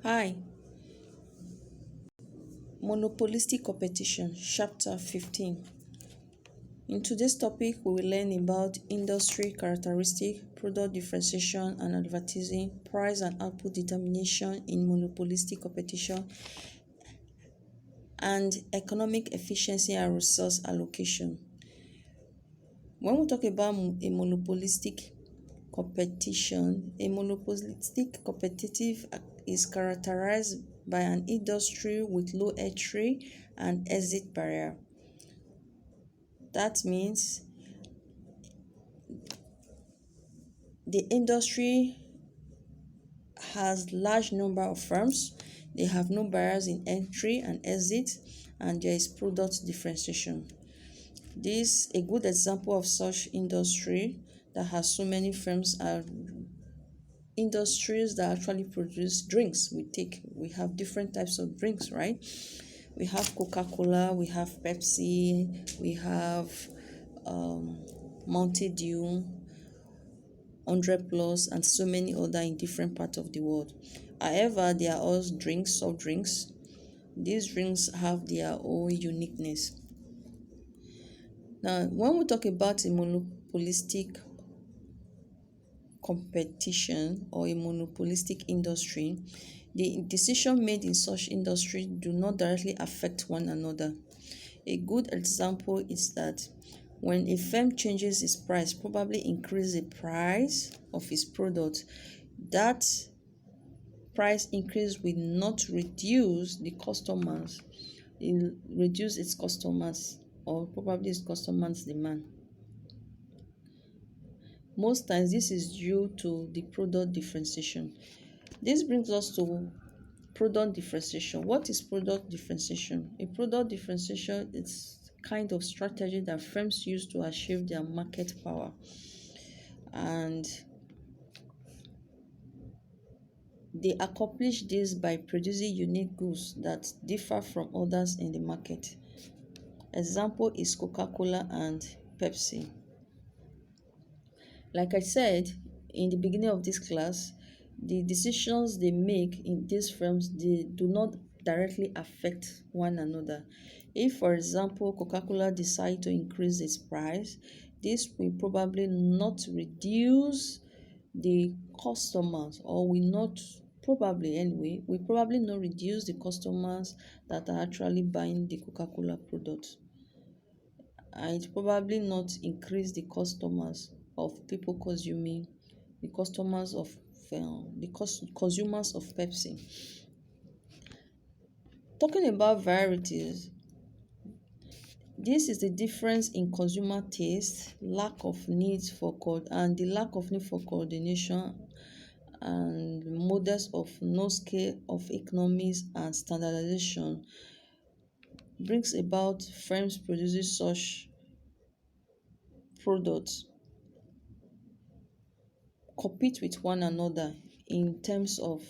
Hi, Monopolistic Competition, Chapter 15. In today's topic, we will learn about industry characteristic, product differentiation and advertising, price and output determination in monopolistic competition, and economic efficiency and resource allocation. When we talk about a monopolistic competition, a monopolistic competitive is characterized by an industry with low entry and exit barrier. That means the industry has large number of firms, they have no barriers in entry and exit, and there is product differentiation. This a good example of such industry that has so many firms are industries that actually produce drinks. We have different types of drinks, right? We have Coca-Cola, we have Pepsi, we have Mountain Dew, 100 plus, and so many other in different parts of the world. However, they are all drinks, soft drinks. These drinks have their own uniqueness. Now, when we talk about a monopolistic competition or a monopolistic industry, the decision made in such industry do not directly affect one another. A good example is that when a firm changes its price, probably increase the price of its product, that price increase will not reduce the customers, it reduce its customers or probably its customers' demand. Most times this is due to the product differentiation. This brings us to product differentiation. What is product differentiation? A product differentiation is kind of strategy that firms use to achieve their market power, and they accomplish this by producing unique goods that differ from others in the market. Example is Coca-Cola and Pepsi. Like I said in the beginning of this class, the decisions they make in these firms, they do not directly affect one another. If, for example, Coca-Cola decide to increase its price, this will probably not reduce the customers, or will not probably anyway, will probably not reduce the customers that are actually buying the Coca-Cola product, and it probably not increase the customers of people consuming, the customers of consumers of Pepsi. Talking about varieties, this is the difference in consumer taste, lack of needs for and the lack of need for coordination, and models of no scale of economies and standardization brings about firms producing such products compete with one another in terms of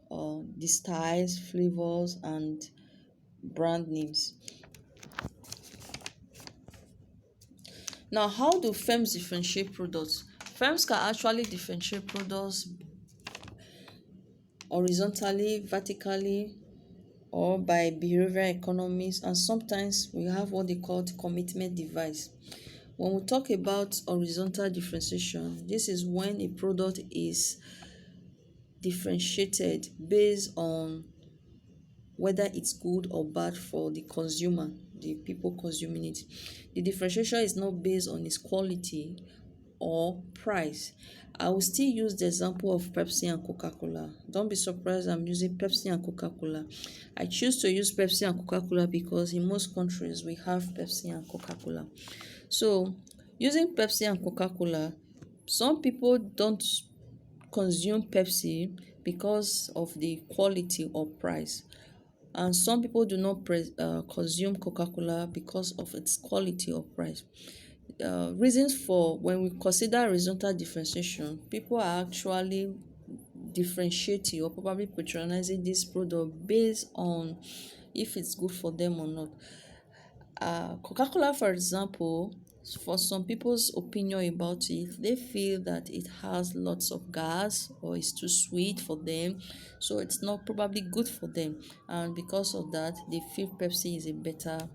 the styles, flavors, and brand names. Now, how do firms differentiate products? Firms can actually differentiate products horizontally, vertically, or by behavioral economies, and sometimes we have what they call the commitment device. When we talk about horizontal differentiation, this is when a product is differentiated based on whether it's good or bad for the consumer, the people consuming it. The differentiation is not based on its quality or price. I will still use the example of Pepsi and Coca-Cola. Don't be surprised I'm using Pepsi and Coca-Cola. I choose to use Pepsi and Coca-Cola because in most countries we have Pepsi and Coca-Cola. So, using Pepsi and Coca-Cola, some people don't consume Pepsi because of the quality or price, and some people do not consume Coca-Cola because of its quality or price. Reasons for when we consider horizontal differentiation, people are actually differentiating or probably patronizing this product based on if it's good for them or not. Coca-Cola, for example, For some people's opinion about it, they feel that it has lots of gas or it's too sweet for them, so it's not probably good for them, and because of that they feel Pepsi is a better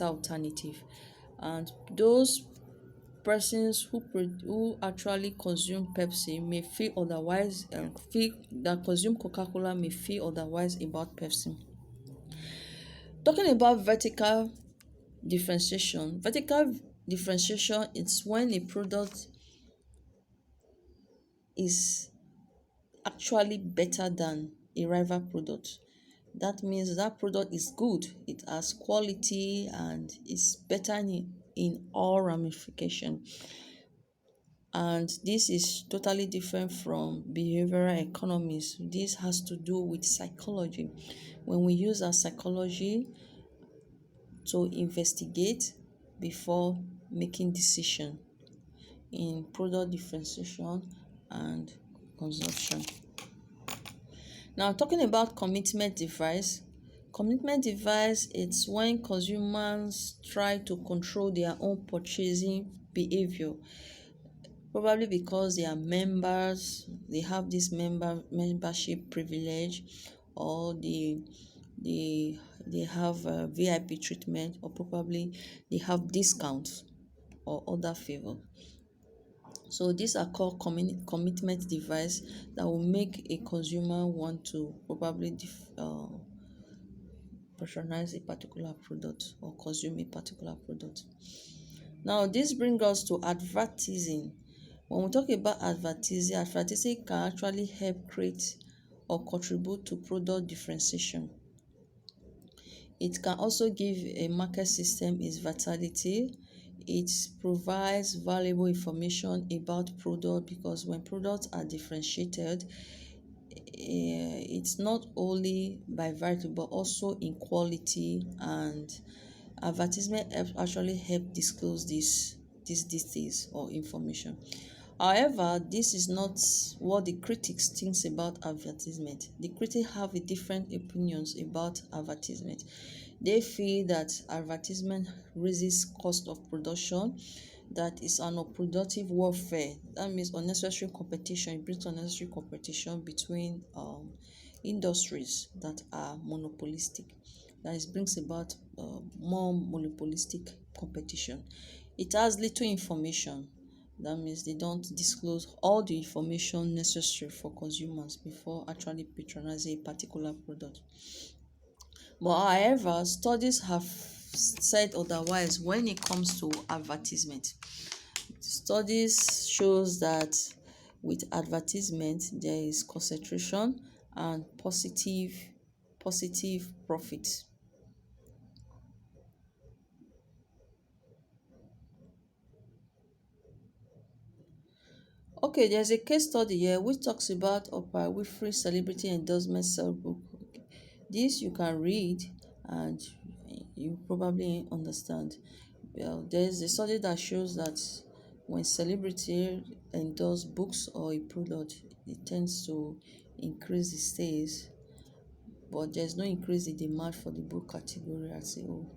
alternative. And those persons who actually consume Pepsi may feel otherwise, feel that consume Coca-Cola may feel otherwise about Pepsi. Talking about vertical differentiation is when a product is actually better than a rival product. That means that product is good, it has quality, and is better in all ramification. And this is totally different from behavioral economics. This has to do with psychology. When we use our psychology to investigate before making decision in product differentiation and consumption. Now, talking about commitment device, it's when consumers try to control their own purchasing behavior, probably because they are members, they have this membership privilege, or they have VIP treatment, or probably they have discounts or other favor. So these are called commitment device that will make a consumer want to probably patronize a particular product or consume a particular product. Now this brings us to advertising. When we talk about advertising can actually help create or contribute to product differentiation. It can also give a market system its vitality. It provides valuable information about product, because when products are differentiated, it's not only by variety but also in quality, and advertisement actually help disclose these details or information. However, this is not what the critics thinks about advertisement. The critics have a different opinions about advertisement. They feel that advertisement raises cost of production, that is an unproductive warfare. That means unnecessary competition. It brings unnecessary competition between industries that are monopolistic. That is brings about more monopolistic competition. It has little information. That means they don't disclose all the information necessary for consumers before actually patronizing a particular product. But however, studies have said otherwise when it comes to advertisement. Studies shows that with advertisement there is concentration and positive profit. Okay, there's a case study here which talks about Oprah Winfrey celebrity endorsement sale book. This you can read and you probably understand. Well, there's a study that shows that when celebrity endorse books or a product, it tends to increase the sales, but there's no increase in demand for the book category as a whole.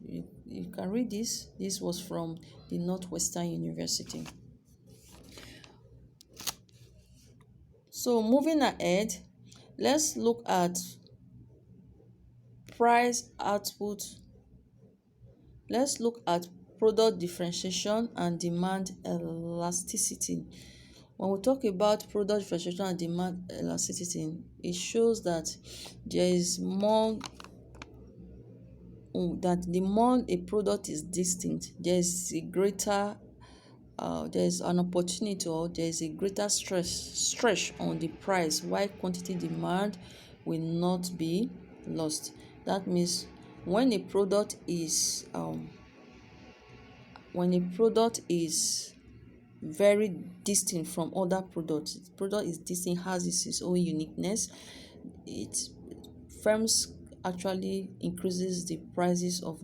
You can read this. This was from the Northwestern University. So moving ahead, let's look at price output. Let's look at product differentiation and demand elasticity. When we talk about product differentiation and demand elasticity, it shows that there is more that the more a product is distinct, there is a greater there is an opportunity, or there is a greater stress on the price, while quantity demand will not be lost. That means when a product is very distinct from other products, the product is distinct, has its own uniqueness, it firms actually increases the prices of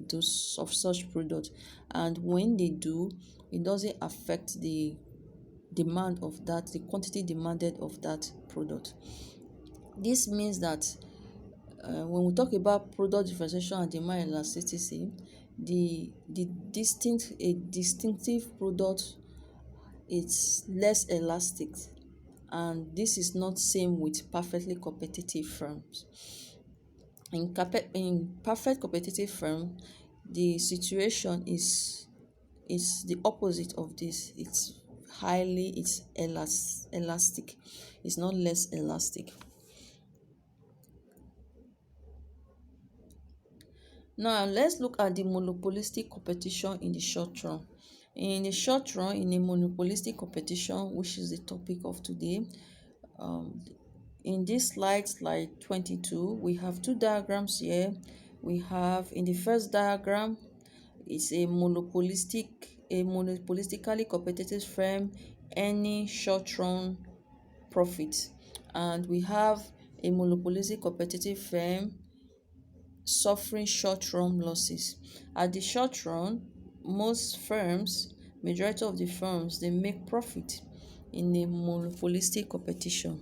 such products, and when they do, it doesn't affect the quantity demanded of that product. This means that when we talk about product differentiation and demand elasticity, the distinctive product is less elastic, and this is not same with perfectly competitive firms. In perfect competitive firm, the situation is the opposite of this. It's elastic. It's not less elastic. Now let's look at the monopolistic competition in the short run. In the short run, in a monopolistic competition, which is the topic of today, um, in this slide 22, we have two diagrams here. We have, in the first diagram, it's a monopolistically competitive firm earning short run profit, and we have a monopolistic competitive firm suffering short run losses. At the short run, majority of the firms, they make profit in a monopolistic competition.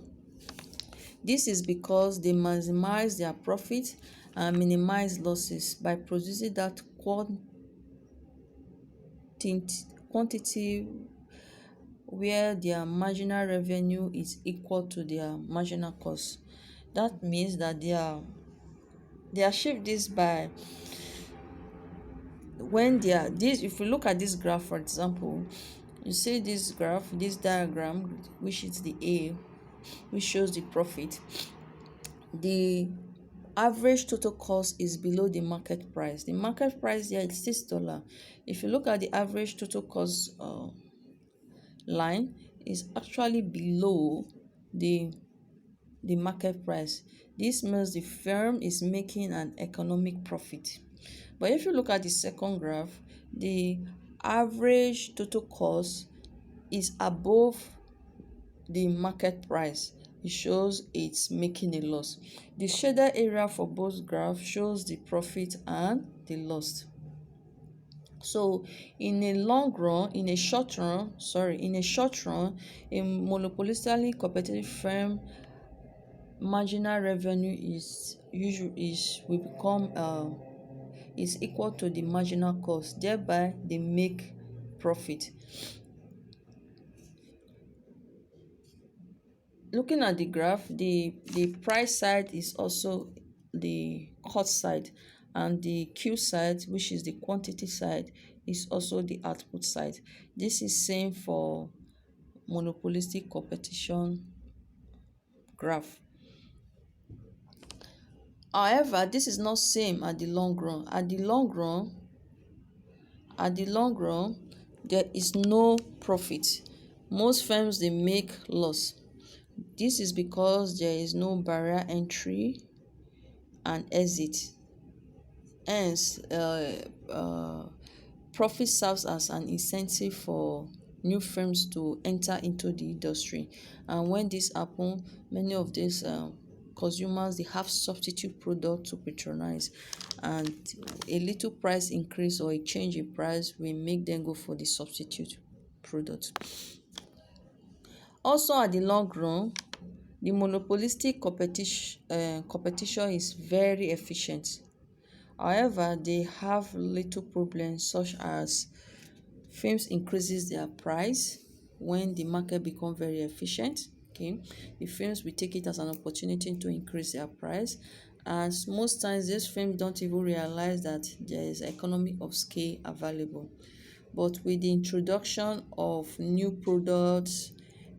This is because they maximize their profit and minimize losses by producing that quantity where their marginal revenue is equal to their marginal cost. That means that they achieve this by, when they are this if you look at this graph, for example, you see this diagram, which is the A, which shows the profit. The average total cost is below the market price. The market price here is $6. If you look at the average total cost line, is actually below the market price. This means the firm is making an economic profit. But if you look at the second graph, the average total cost is above the market price. It shows it's making a loss. The shaded area for both graphs shows the profit and the loss. So in a short run, a monopolistically competitive firm marginal revenue is equal to the marginal cost, thereby they make profit. Looking at the graph, the price side is also the cost side, and the Q side, which is the quantity side, is also the output side. This is same for monopolistic competition graph. However, this is not same at the long run. At the long run, there is no profit. Most firms, they make loss. This is because there is no barrier entry and exit. Hence, profit serves as an incentive for new firms to enter into the industry. And when this happens, many of these consumers, they have substitute product to patronize, and a little price increase or a change in price will make them go for the substitute product. Also, at the long run, the monopolistic competition is very efficient. However, they have little problems, such as firms increases their price when the market become very efficient. Okay, the firms will take it as an opportunity to increase their price, and most times these firms don't even realize that there is economy of scale available. But with the introduction of new products,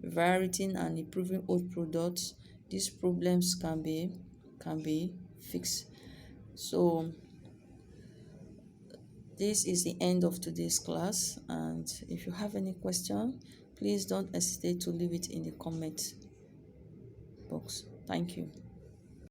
variety and improving old products, these problems can be fixed. So this is the end of today's class, and if you have any question, please don't hesitate to leave it in the comment box. Thank you.